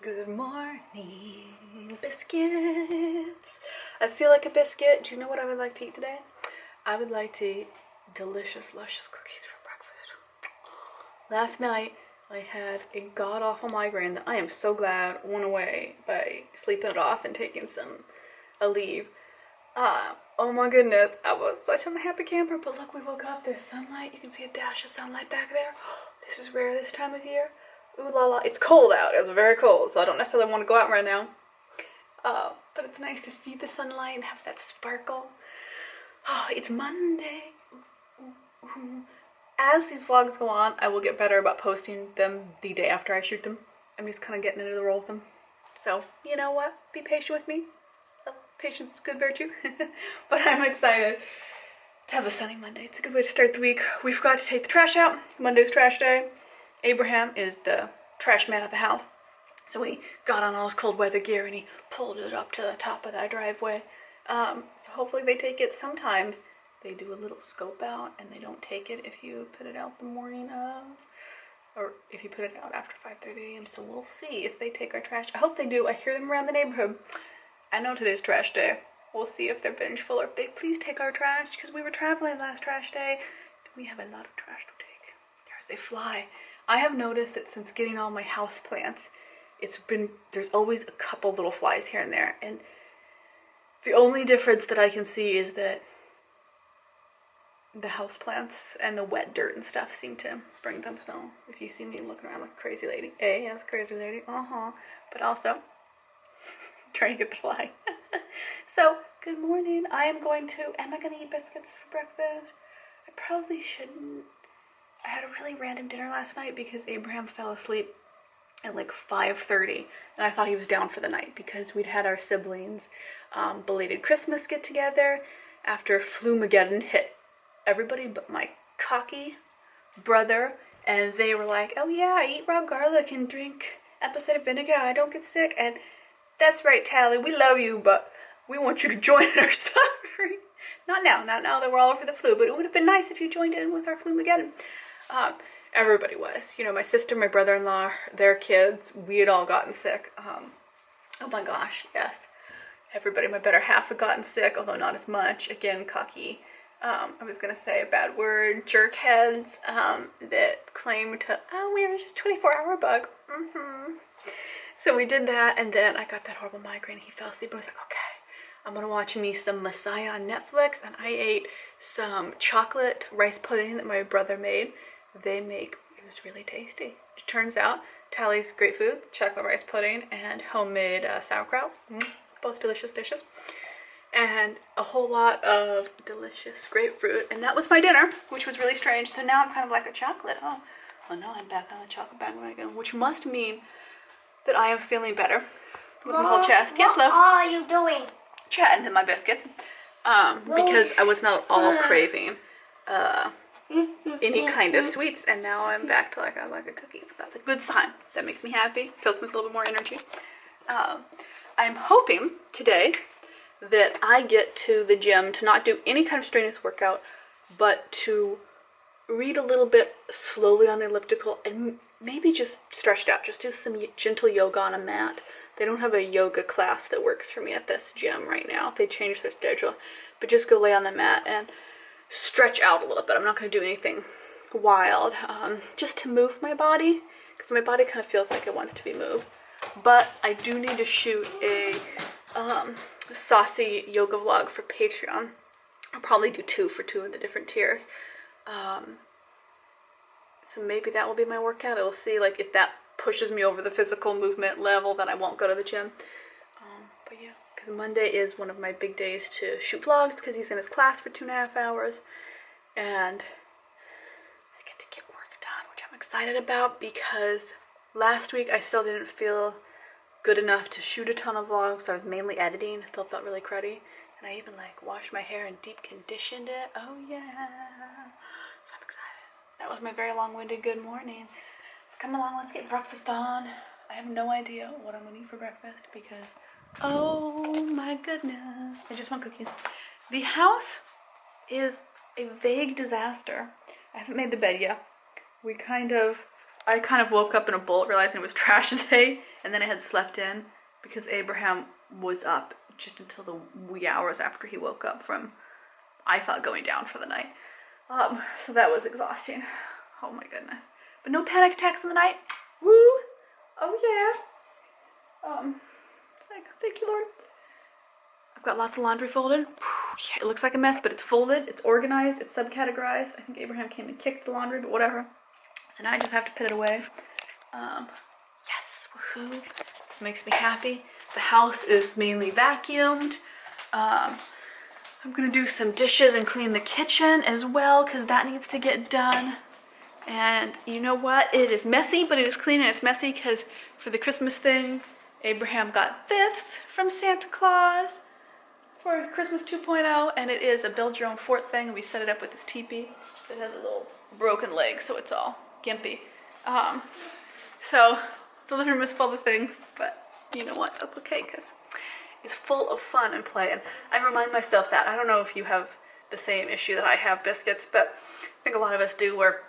Good morning, biscuits. I feel like a biscuit. Do you know what I would like to eat today? I would like to eat delicious, luscious cookies for breakfast. Last night, I had a god-awful migraine that I am so glad went away by sleeping it off and taking a leave. Oh my goodness, I was such an unhappy camper, but look, we woke up, there's sunlight. You can see a dash of sunlight back there. This is rare this time of year. Ooh la la, it's cold out, it's very cold, so I don't necessarily want to go out right now. But it's nice to see the sunlight and have that sparkle. Oh, it's Monday. As these vlogs go on, I will get better about posting them the day after I shoot them. I'm just kind of getting into the role of them. So, you know what? Be patient with me. Patience is a good virtue. But I'm excited to have a sunny Monday. It's a good way to start the week. We forgot to take the trash out. Monday's trash day. Abraham is the trash man of the house. So he got on all his cold weather gear and he pulled it up to the top of that driveway. So hopefully they take it. Sometimes they do a little scope out and they don't take it if you put it out the morning of, or if you put it out after 5:30 a.m. So we'll see if they take our trash. I hope they do. I hear them around the neighborhood. I know today's trash day. We'll see if they're vengeful or if they please take our trash, because we were traveling last trash day and we have a lot of trash to take. There's a fly. I have noticed that since getting all my house plants, there's always a couple little flies here and there, and the only difference that I can see is that the house plants and the wet dirt and stuff seem to bring them. So if you see me looking around like a crazy lady, yes, crazy lady, but also trying to get the fly. So good morning. Am I gonna eat biscuits for breakfast? I probably shouldn't. I had a really random dinner last night because Abraham fell asleep at like 5:30 and I thought he was down for the night because we'd had our siblings belated Christmas get together after Flumageddon hit everybody but my cocky brother, and they were like, oh yeah, I eat raw garlic and drink apple cider vinegar, I don't get sick. And that's right, Tally, we love you, but we want you to join in our suffering. Not now that we're all over the flu, but it would have been nice if you joined in with our Flumageddon. Everybody was. You know, my sister, my brother-in-law, their kids, we had all gotten sick. Oh my gosh, yes. Everybody, my better half had gotten sick, although not as much. Again, cocky. I was going to say a bad word. Jerkheads that claim to, we were just 24-hour bug. So we did that, and then I got that horrible migraine. He fell asleep and I was like, okay, I'm going to watch me some Messiah on Netflix, and I ate some chocolate rice pudding that my brother made. It was really tasty. It turns out, Tally's great food, chocolate rice pudding and homemade sauerkraut, both delicious dishes, and a whole lot of delicious grapefruit, and that was my dinner, which was really strange. So now I'm kind of like a chocolate. Oh no, I'm back on the chocolate bandwagon, which must mean that I am feeling better with my whole chest. Yes, love? What are you doing? Chatting to my biscuits, because I was not all craving any kind of sweets, and now I'm back to like a cookie, so that's a good sign. That makes me happy, fills me with a little bit more energy. I'm hoping today that I get to the gym to not do any kind of strenuous workout, but to read a little bit slowly on the elliptical and maybe just stretched out, just do some gentle yoga on a mat. They don't have a yoga class that works for me at this gym right now. They changed their schedule, but just go lay on the mat and stretch out a little bit. I'm not going to do anything wild, just to move my body, because my body kind of feels like it wants to be moved. But I do need to shoot a saucy yoga vlog for Patreon. I'll probably do two of the different tiers. So maybe that will be my workout. I will see like if that pushes me over the physical movement level, then I won't go to the gym. But yeah, because Monday is one of my big days to shoot vlogs, because he's in his class for 2.5 hours, and I get to get work done, which I'm excited about, because last week I still didn't feel good enough to shoot a ton of vlogs, so I was mainly editing. I still felt really cruddy, and I even like washed my hair and deep conditioned it. Oh yeah, so I'm excited. That was my very long-winded good morning. Come along, let's get breakfast on. I have no idea what I'm gonna eat for breakfast because, oh my goodness, I just want cookies. The house is a vague disaster. I haven't made the bed yet. We kind of I kind of woke up in a bolt realizing it was trash day, and then I had slept in because Abraham was up just until the wee hours after he woke up from, I thought, going down for the night. So that was exhausting. Oh my goodness. But no panic attacks in the night. Woo! Oh yeah. Thank you, Lord. I've got lots of laundry folded. Yeah, it looks like a mess, but it's folded, it's organized, it's subcategorized. I think Abraham came and kicked the laundry, but whatever. So now I just have to put it away. Yes, woohoo. This makes me happy. The house is mainly vacuumed. I'm gonna do some dishes and clean the kitchen as well, because that needs to get done. And you know what? It is messy, but it is clean, and it's messy because for the Christmas thing, Abraham got this from Santa Claus for Christmas 2.0, and it is a build your own fort thing, and we set it up with this teepee that has a little broken leg, so it's all gimpy. So the living room is full of things, but you know what? That's okay, because it's full of fun and play. And I remind myself that. I don't know if you have the same issue that I have, Biscuits, but I think a lot of us do, where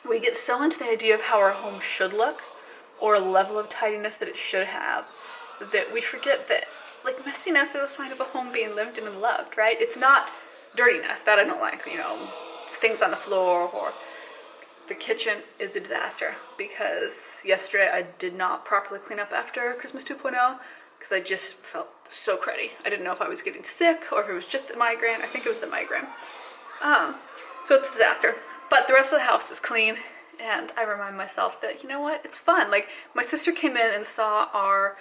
we get so into the idea of how our home should look or a level of tidiness that it should have that we forget that, like, messiness is a sign of a home being lived in and loved, right? It's not dirtiness. That I don't like, you know, things on the floor, or the kitchen is a disaster because yesterday I did not properly clean up after Christmas 2.0 because I just felt so cruddy. I didn't know if I was getting sick or if it was just the migraine. I think it was the migraine. So it's a disaster. But the rest of the house is clean, and I remind myself that, you know what, it's fun. Like, my sister came in and saw our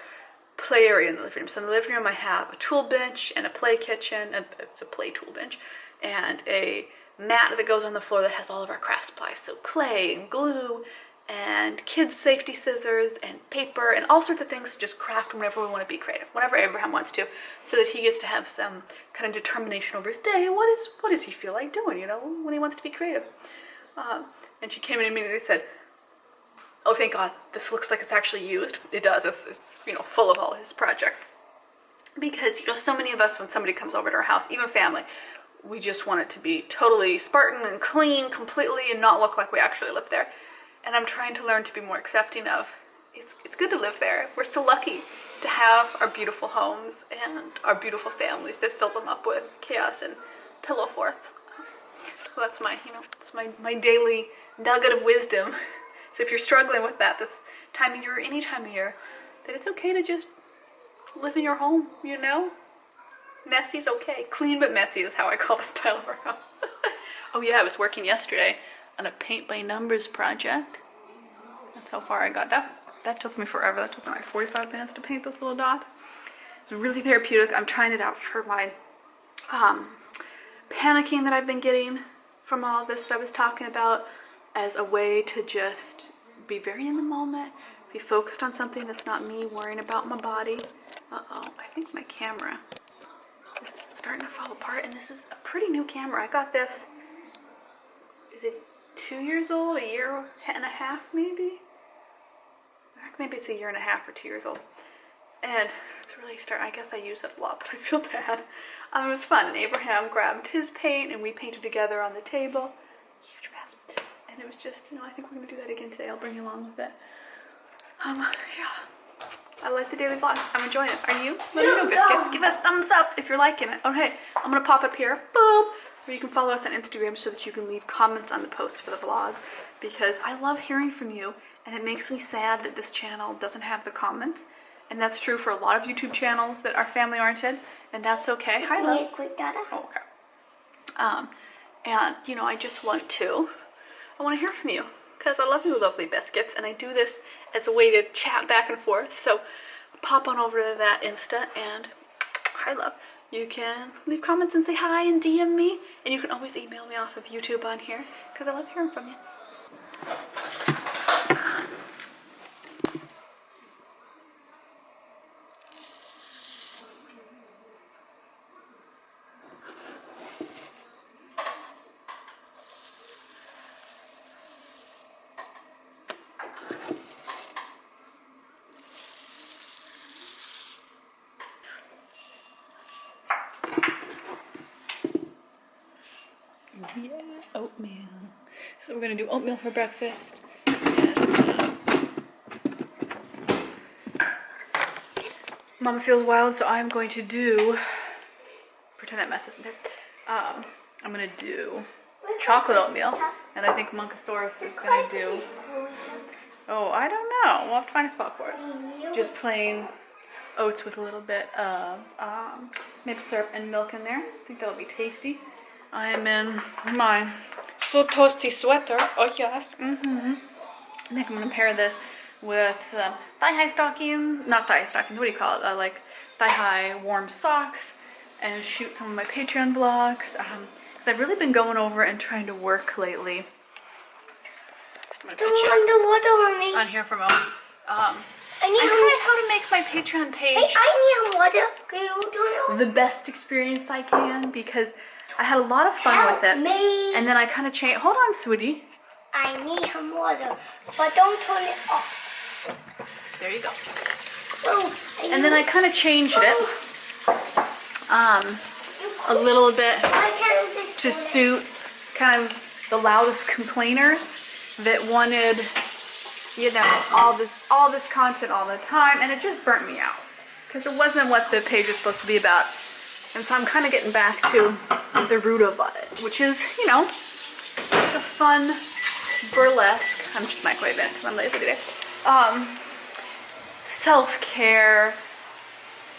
play area in the living room. So in the living room I have a tool bench and a play kitchen, and it's a play tool bench, and a mat that goes on the floor that has all of our craft supplies. So clay and glue and kids' safety scissors and paper and all sorts of things to just craft whenever we want to be creative, whenever Abraham wants to, so that he gets to have some kind of determination over his day. What does he feel like doing, you know, when he wants to be creative? And she came in and immediately said, "Oh, thank God, this looks like it's actually used." It does. It's you know, full of all his projects. Because, you know, so many of us, when somebody comes over to our house, even family, we just want it to be totally Spartan and clean completely and not look like we actually live there. And I'm trying to learn to be more accepting of, it's good to live there. We're so lucky to have our beautiful homes and our beautiful families that fill them up with chaos and pillow forts. Well, that's my, you know, it's my daily nugget of wisdom. So if you're struggling with that this time of year or any time of year, that it's okay to just live in your home, you know? Messy's okay. Clean but messy is how I call the style of our house. Oh yeah, I was working yesterday on a paint by numbers project. That's how far I got. That took me forever. That took me like 45 minutes to paint those little dots. It's really therapeutic. I'm trying it out for my panicking that I've been getting from all this that I was talking about, as a way to just be very in the moment, be focused on something that's not me worrying about my body. Uh-oh, I think my camera is starting to fall apart, and this is a pretty new camera. I got this, is it 2 years old, a year and a half maybe? Maybe it's a year and a half or 2 years old. And it's really I guess I use it a lot, but I feel bad. It was fun, and Abraham grabbed his paint and we painted together on the table. Huge mess. And it was just, you know, I think we're gonna do that again today. I'll bring you along with it. Yeah. I like the daily vlogs. I'm enjoying it. Are you? Let me know, Biscuits. Give it a thumbs up if you're liking it. Okay, I'm gonna pop up here, boom, where you can follow us on Instagram so that you can leave comments on the posts for the vlogs, because I love hearing from you, and it makes me sad that this channel doesn't have the comments. And that's true for a lot of YouTube channels that are family oriented, and that's okay. Hi, love. Quick data. Oh, okay. And you know, I want to hear from you, because I love you, lovely Biscuits, and I do this as a way to chat back and forth. So pop on over to that Insta and hi, love. You can leave comments and say hi and DM me, and you can always email me off of YouTube on here, because I love hearing from you. Yeah, oatmeal. So we're gonna do oatmeal for breakfast, and Mama feels wild, so I'm going to pretend that mess isn't there. I'm gonna do chocolate oatmeal, and I think Monkasaurus is gonna do, oh, I don't know. We'll have to find a spot for it. Just plain oats with a little bit of maple syrup and milk in there. I think that'll be tasty. I am in my so toasty sweater. Oh yes. I think I'm gonna pair this with some thigh-high stockings, not thigh-high stockings, what do you call it? Like thigh-high warm socks, and shoot some of my Patreon vlogs. Because I've really been going over and trying to work lately. I'm gonna put you on here for a moment. I learned how to make my Patreon page the best experience I can, because I had a lot of fun with it. And then I kind of changed. Hold on, sweetie. I need some water, but don't turn it off. There you go. And then I kind of changed it a little bit to suit kind of the loudest complainers that wanted, you know, all this content all the time, and it just burnt me out because it wasn't what the page was supposed to be about. And so I'm kind of getting back to the root of it, which is, you know, the fun burlesque. I'm just microwaving it because I'm lazy today. Self-care,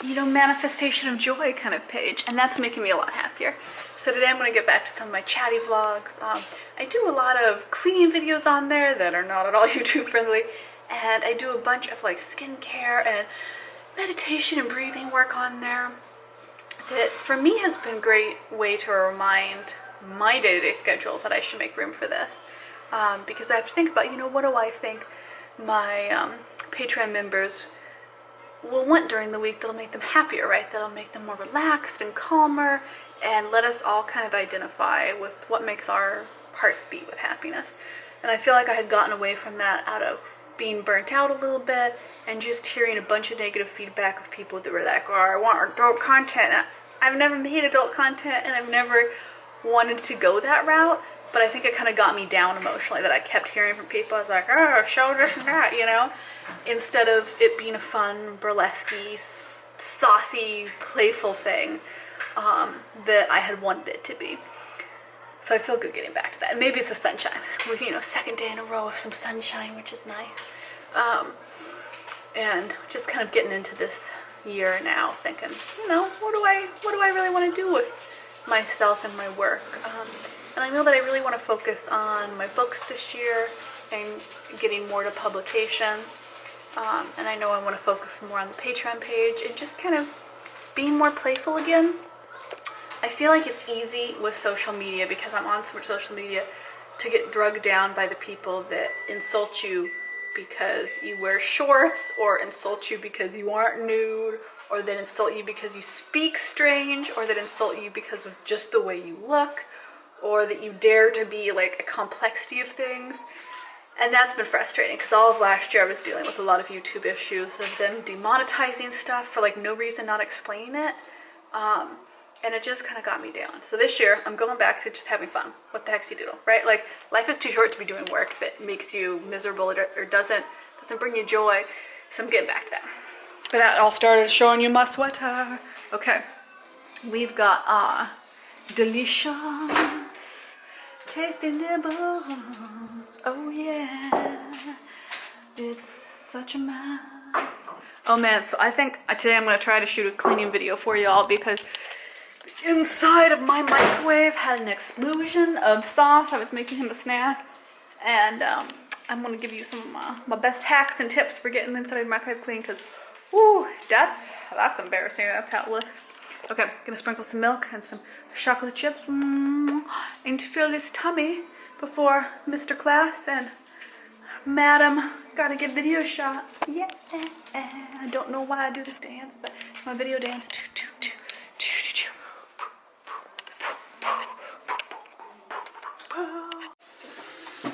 you know, manifestation of joy kind of page, and that's making me a lot happier. So today I'm going to get back to some of my chatty vlogs. I do a lot of cleaning videos on there that are not at all YouTube friendly, and I do a bunch of like skincare and meditation and breathing work on there that for me has been a great way to remind my day-to-day schedule that I should make room for this. Because I have to think about, you know, what do I think my Patreon members will want during the week that'll make them happier, right? That'll make them more relaxed and calmer, and let us all kind of identify with what makes our hearts beat with happiness. And I feel like I had gotten away from that out of being burnt out a little bit and just hearing a bunch of negative feedback of people that were like, oh, I want adult content. And I've never made adult content, and I've never wanted to go that route. But I think it kind of got me down emotionally that I kept hearing from people. I was like, oh, show this and that, you know? Instead of it being a fun, burlesque-y, saucy, playful thing that I had wanted it to be. So I feel good getting back to that. And maybe it's the sunshine. We're, you know, second day in a row of some sunshine, which is nice. And just kind of getting into this year now, thinking, you know, what do I really want to do with myself and my work? And I know that I really want to focus on my books this year and getting more to publication. And I know I want to focus more on the Patreon page and just kind of being more playful again. I feel like it's easy with social media, because I'm on so much social media, to get drugged down by the people that insult you because you wear shorts, or insult you because you aren't nude, or that insult you because you speak strange, or that insult you because of just the way you look, or that you dare to be like a complexity of things. And that's been frustrating, because all of last year I was dealing with a lot of YouTube issues of them demonetizing stuff for like no reason, not explaining it. And it just kind of got me down. So this year I'm going back to just having fun. What the heck's you doodle, right? Like, life is too short to be doing work that makes you miserable or doesn't bring you joy. So I'm getting back to that. But that all started showing you my sweater. Okay, we've got delicious tasty nibbles. Oh yeah, it's such a mess. Oh man, so I think today I'm gonna try to shoot a cleaning video for y'all, because the inside of my microwave had an explosion of sauce. I was making him a snack, and I'm gonna give you some of my best hacks and tips for getting the inside of the microwave clean, because whoo, that's embarrassing. That's how it looks. Okay, gonna sprinkle some milk and some chocolate chips and to fill this tummy before Mr. Class and Madam gotta get video shot. Yeah, I don't know why I do this dance, but it's my video dance.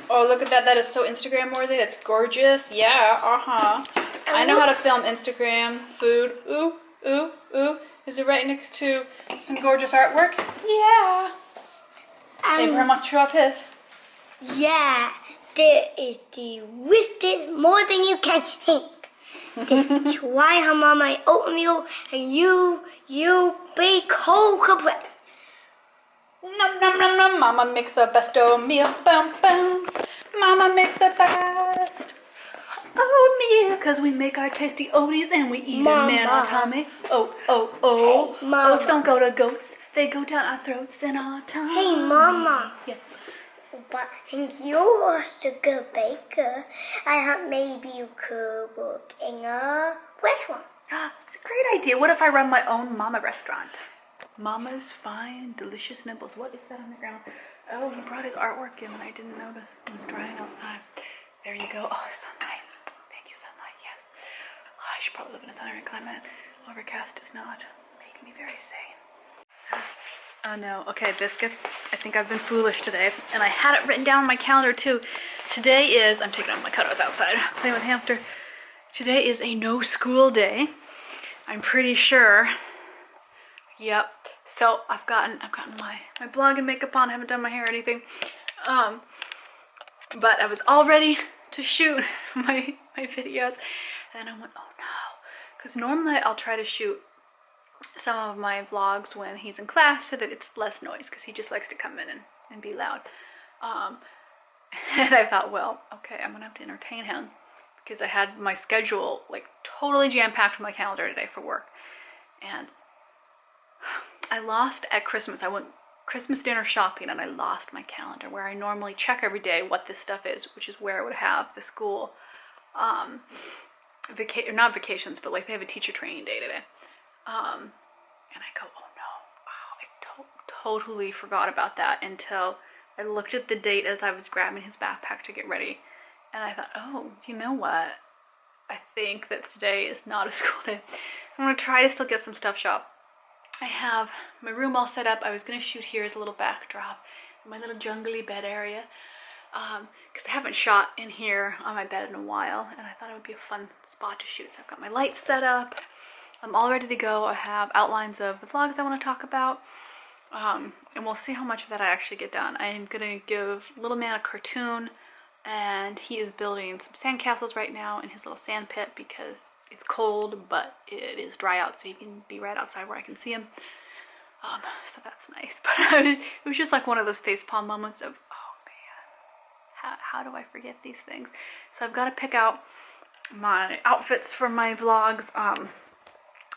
Oh, look at that. That is so Instagram worthy. That's gorgeous. Yeah, I know how to film Instagram food. Ooh, ooh, ooh. Is it right next to some gorgeous artwork? Yeah. Abraham wants to show off his. Yeah, there is the richest, more than you can think. Try some of my oatmeal and you be cocoa bread. Nom nom nom nom. Mama makes the best oatmeal. Bum bum. Mama makes the best oatmeal. Cause we make our tasty oaties and we eat them in our tummy. Oh, oh, oh. Hey, Mama. Oats don't go to goats. They go down our throats and our tongue. Hey, Mama. Yes. But you're a good baker. I thought maybe you could work in a restaurant. It's a great idea. What if I run my own mama restaurant? Mama's fine, delicious nibbles. What is that on the ground? Oh, he brought his artwork in and I didn't notice. It was drying outside. There you go. Oh, sunlight. Thank you, sunlight. Yes. Oh, I should probably live in a sunny climate. Overcast does not make me very sane. Oh no. Okay, biscuits. I think I've been foolish today. And I had it written down on my calendar too. Today is, I'm taking off my cutoffs outside, playing with the hamster. Today is a no school day. I'm pretty sure. Yep. So I've gotten my blog and makeup on. I haven't done my hair or anything. But I was all ready to shoot my videos. And then I went, oh no. Because normally I'll try to shoot some of my vlogs when he's in class so that it's less noise, because he just likes to come in and be loud. And I thought, well, okay, I'm gonna have to entertain him, because I had my schedule like totally jam-packed with my calendar today for work. And I lost at Christmas. I went Christmas dinner shopping and I lost my calendar where I normally check every day what this stuff is, which is where I would have the school not vacations, but like they have a teacher training day today. And I go, oh no, wow, I totally forgot about that until I looked at the date as I was grabbing his backpack to get ready. And I thought, oh, you know what? I think that today is not a school day. I'm gonna try to still get some stuff shot. I have my room all set up. I was gonna shoot here as a little backdrop, my little jungly bed area. Because I haven't shot in here on my bed in a while, and I thought it would be a fun spot to shoot. So I've got my lights set up. I'm all ready to go. I have outlines of the vlogs I want to talk about, and we'll see how much of that I actually get done. I am gonna give little man a cartoon, and he is building some sandcastles right now in his little sand pit because it's cold, but it is dry out, so he can be right outside where I can see him. So that's nice. But it was just like one of those facepalm moments of, how do I forget these things? So I've got to pick out my outfits for my vlogs.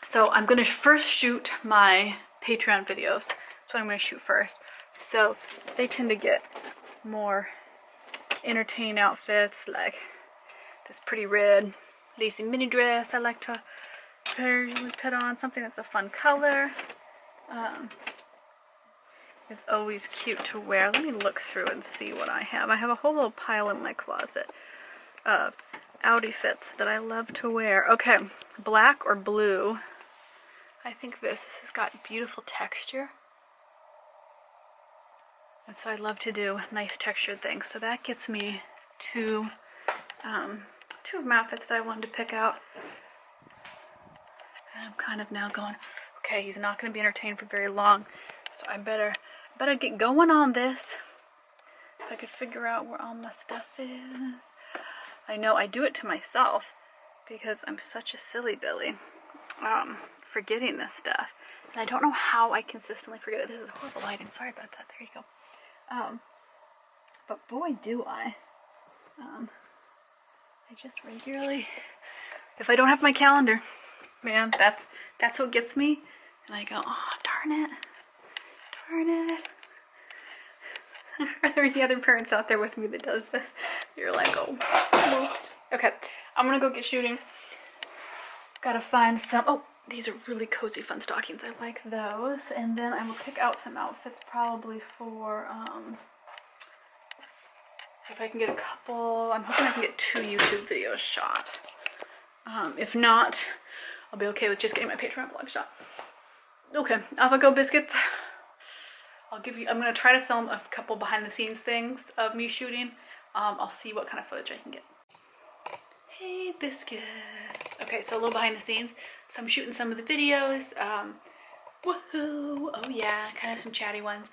So I'm going to first shoot my Patreon videos. That's what I'm going to shoot first. So they tend to get more entertaining outfits, like this pretty red lacy mini dress I like to usually put on. Something that's a fun color. It's always cute to wear. Let me look through and see what I have. I have a whole little pile in my closet of outfits that I love to wear. Okay, black or blue. I think this has got beautiful texture. And so I love to do nice textured things. So that gets me two of my outfits that I wanted to pick out. And I'm kind of now going, okay, he's not going to be entertained for very long. So I better get going on this. If I could figure out where all my stuff is. I know I do it to myself because I'm such a silly Billy, forgetting this stuff. And I don't know how I consistently forget it. This is horrible lighting. Sorry about that. There you go. But boy, do I. I just regularly, if I don't have my calendar, man, that's what gets me. And I go, oh, darn it. Are there any other parents out there with me that does this? You're like, oh, whoops. Okay, I'm gonna go get shooting. Gotta find some, oh, these are really cozy fun stockings. I like those. And then I will pick out some outfits probably for, if I can get a couple, I'm hoping I can get 2 YouTube videos shot. If not, I'll be okay with just getting my Patreon vlog shot. Okay, off I go, biscuits. I'm gonna try to film a couple behind the scenes things of me shooting. I'll see what kind of footage I can get. Hey, biscuits. Okay, so a little behind the scenes. So I'm shooting some of the videos. Woohoo! Oh yeah, kind of some chatty ones.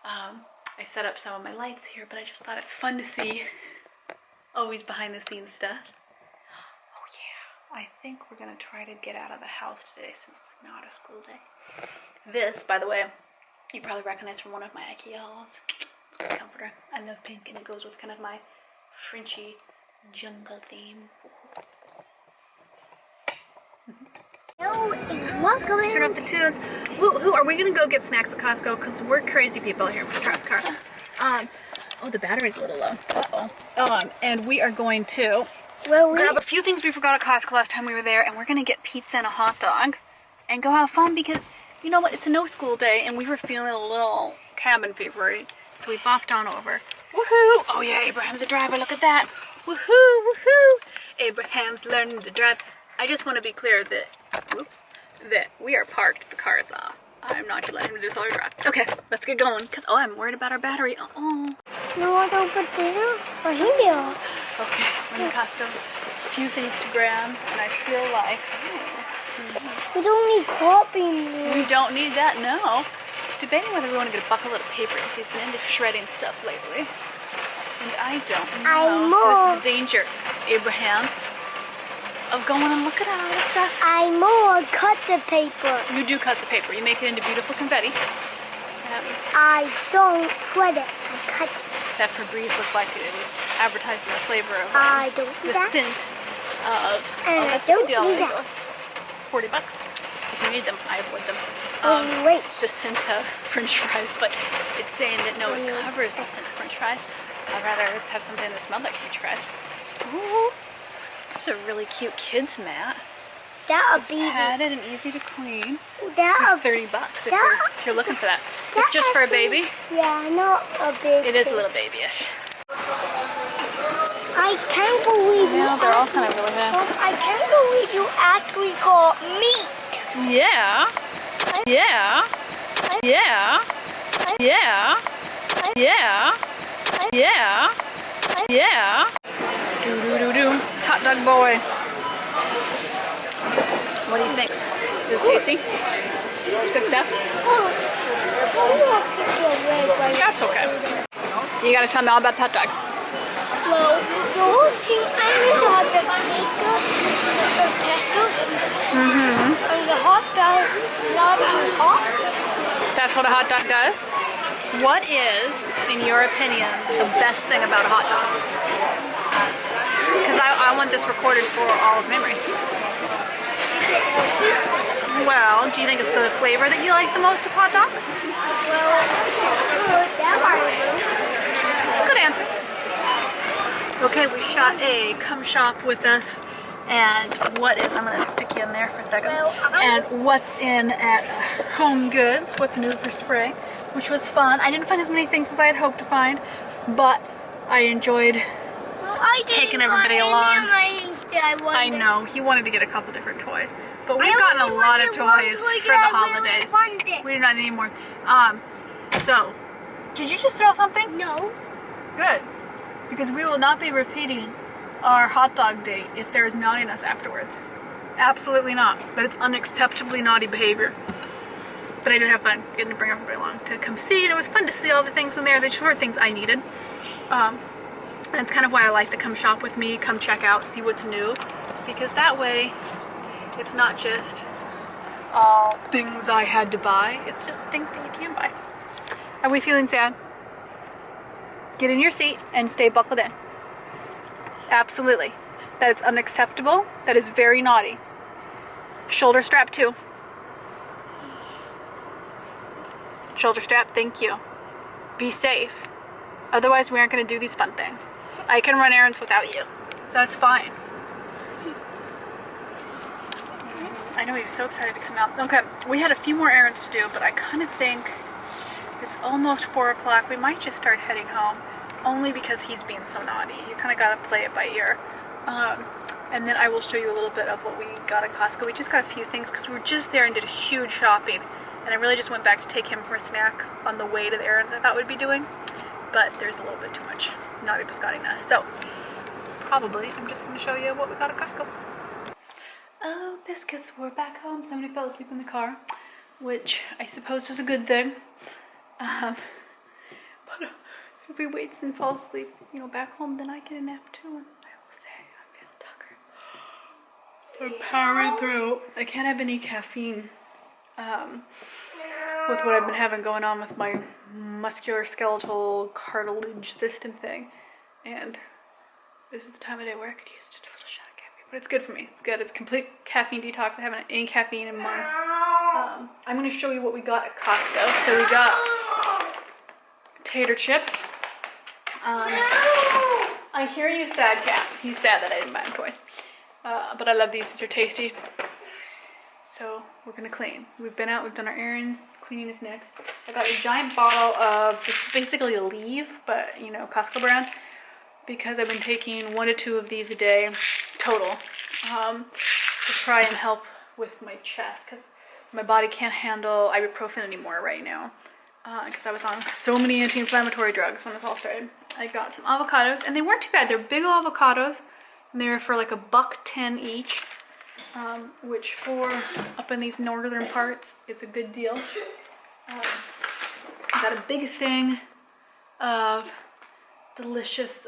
I set up some of my lights here, but I just thought it's fun to see always behind the scenes stuff. Oh I think we're gonna try to get out of the house today since it's not a school day. This, by the way, you probably recognize from one of my IKEA hauls. It's a comforter. I love pink and it goes with kind of my Frenchy jungle theme. Welcome. Turn up the tunes. Who are we gonna go get snacks at Costco? Because we're crazy people here in Patra's car. Oh, the battery's a little low. And we are going to grab a few things we forgot at Costco last time we were there, and we're gonna get pizza and a hot dog and go have fun because you know what? It's a no school day, and we were feeling a little cabin fevery, so we bopped on over. Woohoo! Oh yeah, Abraham's a driver. Look at that. Woohoo! Woohoo! Abraham's learning to drive. I just want to be clear that we are parked. The car is off. I'm not gonna let him do this while I drive. Okay, let's get going. Because, I'm worried about our battery. No, I don't put this or here. Okay, we're in Costco. A few things to grab, and I feel like... We don't need copy. We don't need that, no. Just debating whether we want to get a bucket of paper because he's been into shredding stuff lately. And I don't know. So this is the danger, Abraham, of going and looking at all this stuff. I more cut the paper. You do cut the paper. You make it into beautiful confetti. I don't shred it. I cut it. That Febreze looked like it was advertising the flavor of I don't do the that. scent of. And oh, that's I a don't good deal. do There you that. go. $40. If you need them, I avoid them. Wait. The scent of French fries, but it's saying that no, it covers the scent of French fries. I'd rather have something that smelled like French fries. Ooh, this is a really cute kids mat. That'll be Padded and easy to clean. that'll $30 if you're looking for that. It's just for a baby. Yeah, not a baby. It is a little babyish. I can't believe you. Yeah, they're all kind of really fast. I can't believe you actually got meat. Yeah. Yeah. Yeah. Yeah. Yeah. Yeah. Yeah. Do do do do. Hot dog boy. What do you think? Is it tasty? It's good stuff? That's okay. You gotta tell me all about the hot dog. Well, the whole thing I got the makeup, the pesto, and the hot dog not too hot. That's what a hot dog does? What is, in your opinion, the best thing about a hot dog? Because I want this recorded for all of memory. Well, do you think it's the flavor that you like the most of hot dogs? That's a good answer. Okay, we shot a come shop with us, and what is, I'm going to stick you in there for a second, and what's in at Home Goods, what's new for spring, which was fun. I didn't find as many things as I had hoped to find, but I enjoyed taking everybody along. I know, he wanted to get a couple different toys, but we've gotten a lot of toys for the holidays. We do not need more. So, did you just throw something? No. Good, because we will not be repeating our hot dog date if there is naughtiness afterwards. Absolutely not, but it's unacceptably naughty behavior. But I did have fun getting to bring everybody along to come see, and it was fun to see all the things in there. They were things I needed. And it's kind of why I like the come shop with me, come check out, see what's new, because that way it's not just all things I had to buy, it's just things that you can buy. Are we feeling sad? Get in your seat and stay buckled in. Absolutely. That is unacceptable. That is very naughty. Shoulder strap too. Shoulder strap, thank you. Be safe. Otherwise we aren't going to do these fun things. I can run errands without you. That's fine. I know you're so excited to come out. Okay, we had a few more errands to do, but I kind of think it's almost 4 o'clock. We might just start heading home, only because he's being so naughty. You kind of got to play it by ear. And then I will show you a little bit of what we got at Costco. We just got a few things because we were just there and did a huge shopping. And I really just went back to take him for a snack on the way to the errands I thought we'd be doing. But there's a little bit too much naughty biscottiness. So, probably I'm just going to show you what we got at Costco. Oh, biscuits, we're back home. Somebody fell asleep in the car, which I suppose is a good thing. But if he waits and falls asleep, back home, then I get a nap too. And I will say, I feel I'm powering through. I can't have any caffeine with what I've been having going on with my musculoskeletal cartilage system thing. And this is the time of day where I could use just a little shot of caffeine. But it's good for me. It's good. It's complete caffeine detox. I haven't had any caffeine in months. I'm going to show you what we got at Costco. So we got tater chips. I hear you, sad cat. He's sad that I didn't buy him toys. But I love these. These are tasty. So we're gonna clean. We've been out. We've done our errands. Cleaning is next. I got a giant bottle of, this is basically a Leave, but you know, Costco brand, because I've been taking 1 to 2 of these a day total to try and help with my chest, because my body can't handle ibuprofen anymore right now. Because I was on so many anti-inflammatory drugs when this all started. I got some avocados, and they weren't too bad. They're big avocados, and they were for like $1.10 each, which for up in these northern parts, it's a good deal. I got a big thing of delicious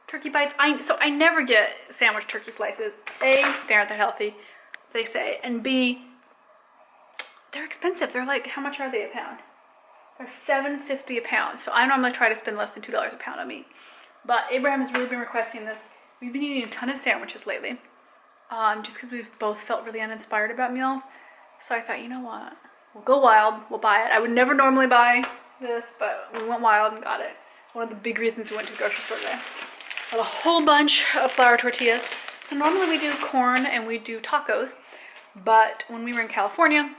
turkey bites. So I never get sandwich turkey slices. A, they aren't that healthy, they say, and B, they're expensive. They're like, how much are they a pound? They're $7.50 a pound. So I normally try to spend less than $2 a pound on meat. But Abraham has really been requesting this. We've been eating a ton of sandwiches lately. Just because we've both felt really uninspired about meals. So I thought, you know what? We'll go wild. We'll buy it. I would never normally buy this, but we went wild and got it. One of the big reasons we went to the grocery store today. Got a whole bunch of flour tortillas. So normally we do corn and we do tacos. But when we were in California,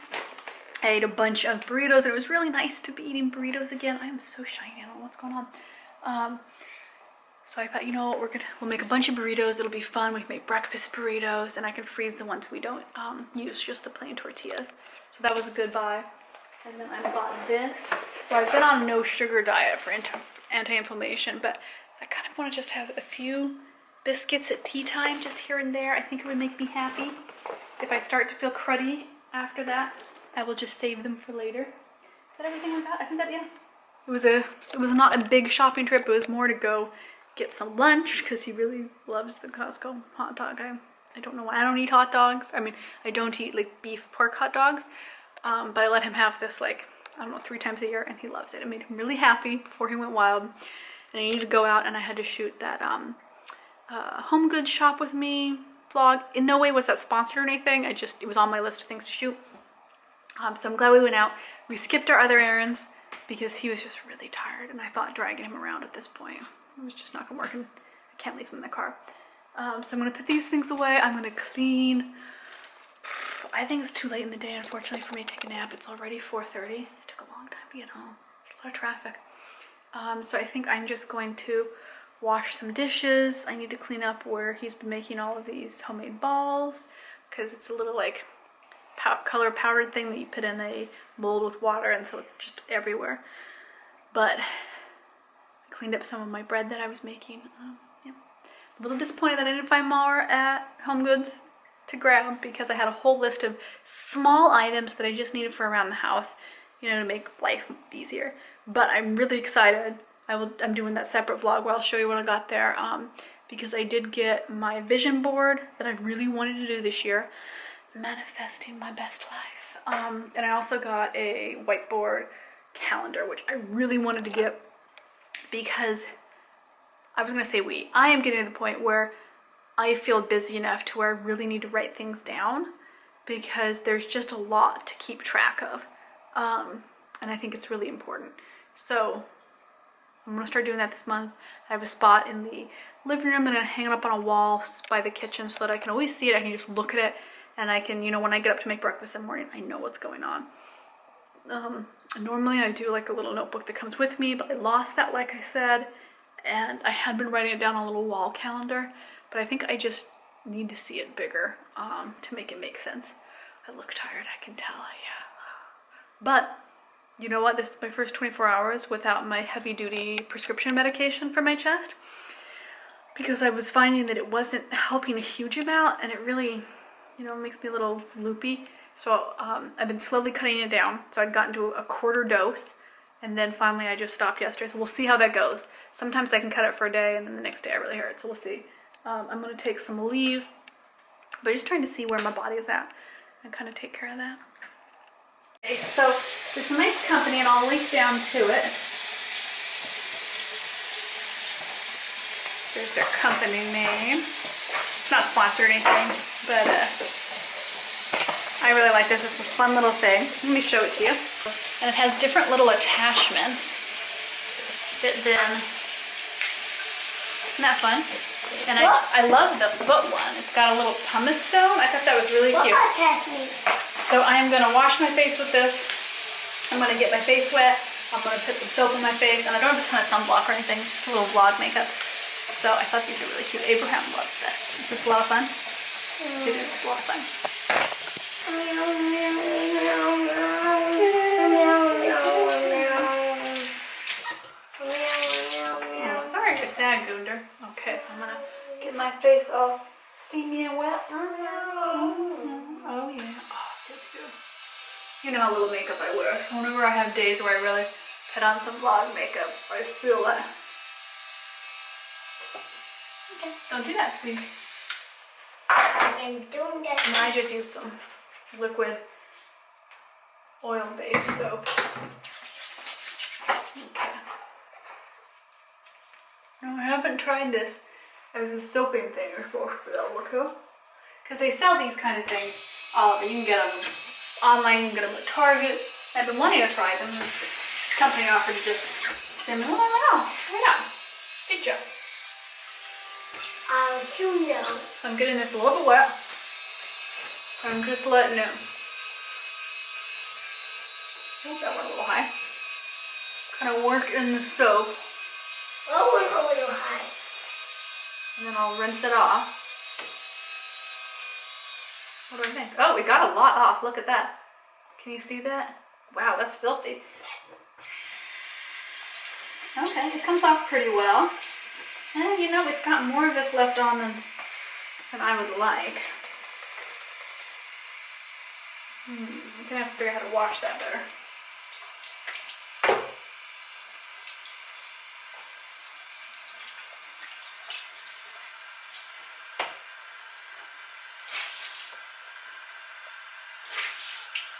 I ate a bunch of burritos, and it was really nice to be eating burritos again. I am so shiny. I don't know what's going on. So I thought, you know what, we'll make a bunch of burritos. It'll be fun. We can make breakfast burritos, and I can freeze the ones we don't use, just the plain tortillas. So that was a good buy. And then I bought this. So I've been on a no sugar diet for anti-inflammation, but I kind of want to just have a few biscuits at tea time, just here and there. I think it would make me happy. If I start to feel cruddy after that, I will just save them for later. Is that everything I got? I think that, yeah. It was not a big shopping trip. It was more to go get some lunch, because he really loves the Costco hot dog. I don't know why I don't eat hot dogs. I mean, I don't eat like beef pork hot dogs, but I let him have this like, I don't know, 3 times a year, and he loves it. It made him really happy before he went wild. And I needed to go out, and I had to shoot that home goods shop with me vlog. In no way was that sponsored or anything. It was on my list of things to shoot. So I'm glad we went out. We skipped our other errands because he was just really tired, and I thought dragging him around at this point, it was just not gonna work, and I can't leave him in the car. So I'm gonna put these things away. I'm gonna clean. I think it's too late in the day, unfortunately, for me to take a nap. It's already 4:30. It took a long time to get home. There's a lot of traffic. So I think I'm just going to wash some dishes. I need to clean up where he's been making all of these homemade balls, because it's a little like color powdered thing that you put in a mold with water, and so it's just everywhere. But I cleaned up some of my bread that I was making. Yeah. A little disappointed that I didn't find more at Home Goods to grab, because I had a whole list of small items that I just needed for around the house, you know, to make life easier. But I'm really excited. I'm doing that separate vlog where I'll show you what I got there, because I did get my vision board that I really wanted to do this year, manifesting my best life. And I also got a whiteboard calendar, which I really wanted to get, because I am getting to the point where I feel busy enough to where I really need to write things down, because there's just a lot to keep track of. And I think it's really important. So I'm gonna start doing that this month. I have a spot in the living room, and I hang it up on a wall by the kitchen so that I can always see it. I can just look at it, and I can, you know, when I get up to make breakfast in the morning, I know what's going on. Normally I do like a little notebook that comes with me, but I lost that, like I said, and I had been writing it down on a little wall calendar, but I think I just need to see it bigger to make it make sense. I look tired, I can tell, yeah. But you know what? This is my first 24 hours without my heavy-duty prescription medication for my chest, because I was finding that it wasn't helping a huge amount, and it really, you know, makes me a little loopy. So I've been slowly cutting it down. So I'd gotten to a 1/4 dose, and then finally I just stopped yesterday. So we'll see how that goes. Sometimes I can cut it for a day, and then the next day I really hurt. So we'll see. I'm gonna take some Leave But just trying to see where my body is at and kind of take care of that. Okay, so there's some nice company, and I'll link down to it. There's their company name. It's not sponsored or anything, but I really like this. It's a fun little thing. Let me show it to you. And it has different little attachments that then, isn't that fun? And I love the foot one. It's got a little pumice stone. I thought that was really cute. So I am gonna wash my face with this. I'm gonna get my face wet. I'm gonna put some soap on my face, and I don't have a ton of sunblock or anything, just a little vlog makeup. So I thought these are really cute. Abraham loves this. Is this a lot of fun? It is a lot of fun. Oh, sorry you're sad, Gunder. Okay, so I'm gonna get my face all steamy and wet. Oh yeah. Oh, that's good. You know how little makeup I wear. Whenever I have days where I really put on some vlog makeup, I feel that. Okay, don't do that, sweetie. I'm doing that. And I just use some liquid oil-based soap. Okay. No, I haven't tried this as a soaping thing you're supposed to be able to. Because they sell these kind of things all over. You can get them online, you can get them at Target. I've been wanting to try them. The company offered to just send me one. Oh, try it out. Good job. I'll soon know. So I'm getting this a little bit wet. I'm just letting it. Oh, that went a little high. Kind of work in the soap. Oh, we're a little high. And then I'll rinse it off. What do I think? Oh, we got a lot off. Look at that. Can you see that? Wow, that's filthy. Okay, it comes off pretty well. And you know, it's got more of this left on than I would like. I'm gonna have to figure out how to wash that better.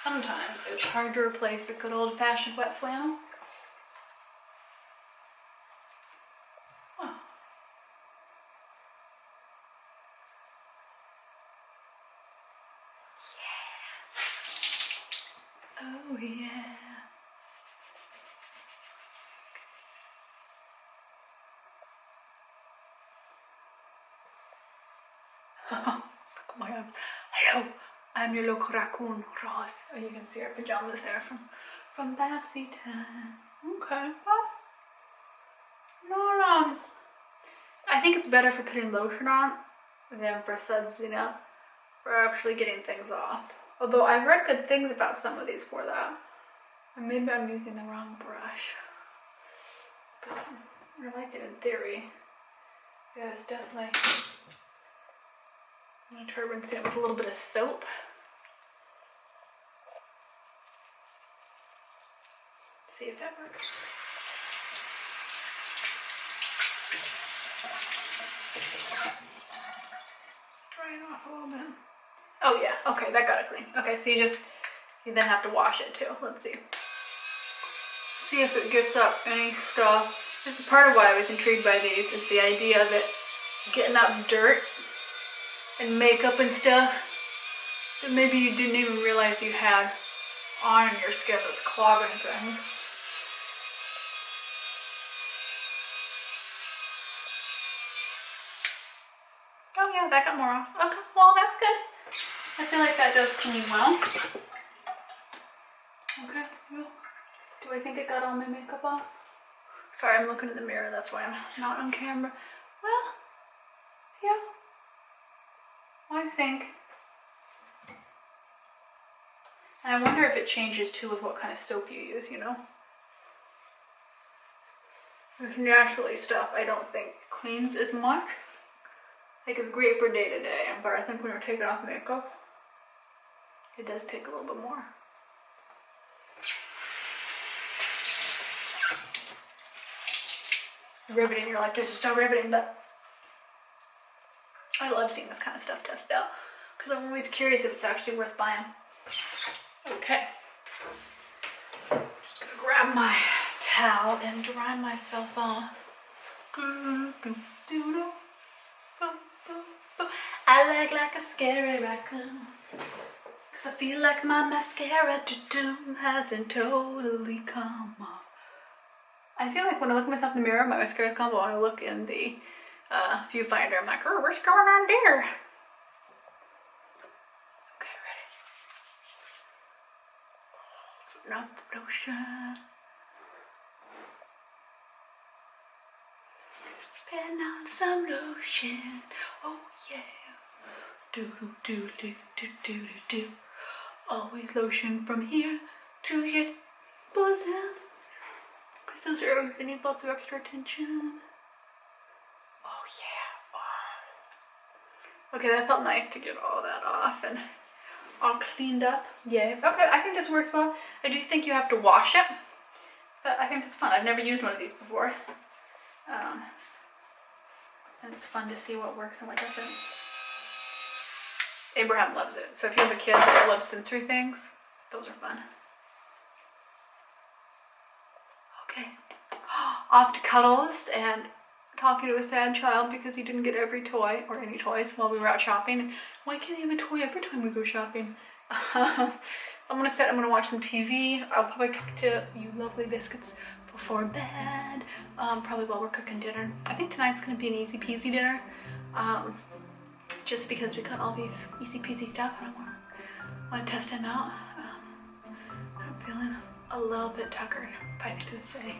Sometimes it's hard to replace a good old-fashioned wet flannel. Oh. Yeah. Oh yeah. Look at my arms. Hello. I'm your local raccoon, Ross. Oh, you can see our pajamas there from Bassy Time. Okay, well, not I think it's better for putting lotion on than for sudsing up, for actually getting things off. Although I've read good things about some of these for that. And maybe I'm using the wrong brush. But I like it in theory. Yeah, it's definitely. I'm gonna try rinsing it with a little bit of soap. See if that works. Dry it off a little bit. Oh yeah, okay, that got it clean. Okay, so you then have to wash it too. Let's see. See if it gets up any stuff. This is part of why I was intrigued by these, is the idea of it getting up dirt and makeup and stuff that maybe you didn't even realize you had on your skin that's clogging things. Oh yeah, that got more off. Okay, well that's good. I feel like that does clean well. Okay, well, do I think it got all my makeup off? Sorry, I'm looking in the mirror, that's why I'm not on camera. Well, yeah. I think. And I wonder if it changes too with what kind of soap you use, you know? There's naturally stuff I don't think cleans as much. Like it's great for day to day, but I think when you're taking off makeup, it does take a little bit more. Riveting, you're like, this is so riveting, but I love seeing this kind of stuff tested out. because I'm always curious if it's actually worth buying. Okay. Just gonna grab my towel and dry myself off. I look like a scary raccoon, cause I feel like my mascara hasn't totally come off. I feel like when I look at myself in the mirror, my mascara's come, but when I look in the viewfinder, I'm like, oh, what's going on there? Okay, ready? Not the lotion. Putting on some lotion, oh yeah. Do do do do do do do. Always lotion from here to your bosom. Cause those are always they need lots of extra attention. Oh yeah. Oh. Okay, that felt nice to get all that off and all cleaned up. Yeah. Okay, I think this works well. I do think you have to wash it, but I think that's fun. I've never used one of these before. And it's fun to see what works and what doesn't. Abraham loves it. So if you have a kid that loves sensory things, those are fun. Okay. Off to cuddles and talking to a sad child because he didn't get every toy or any toys while we were out shopping. Why can't he have a toy every time we go shopping? I'm gonna watch some TV. I'll probably talk to you lovely biscuits before bed, probably while we're cooking dinner. I think tonight's gonna be an easy peasy dinner, just because we got all these easy peasy stuff and I want to test him out. I'm feeling a little bit tuckered by the end of this day.